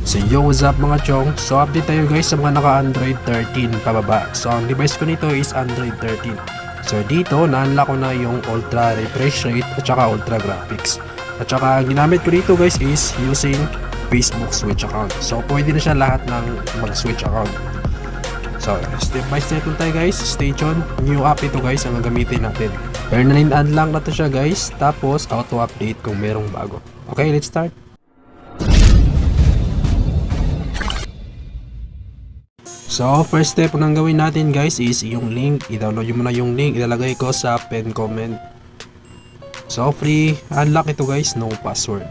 So yo, what's up mga chong? So update tayo guys sa mga naka Android 13 pababa. So ang device ko nito is Android 13. So dito na-unlock ko na yung ultra refresh rate at saka ultra graphics. At saka ang ginamit ko dito guys is using Facebook Switch account. So pwede na siya lahat ng mag-switch account. So step by step lang tayo guys. Stay tuned. New app ito guys ang gagamitin natin. Permanent unlock na to siya guys. Tapos auto update kung merong bago. Okay, let's start. So, first step nang gawin natin guys is yung link. I-download mo na yung link. Ilalagay ko sa pin comment. So, free unlock ito guys, no password.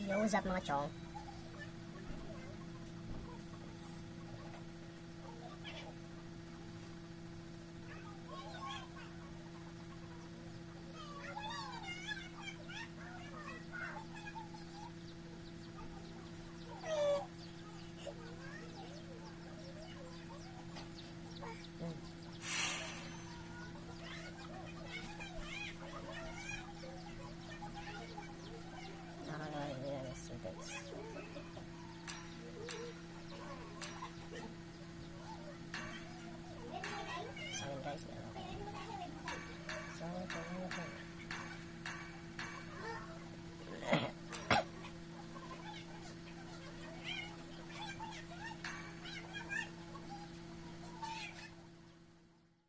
Yo, what's up mga chong?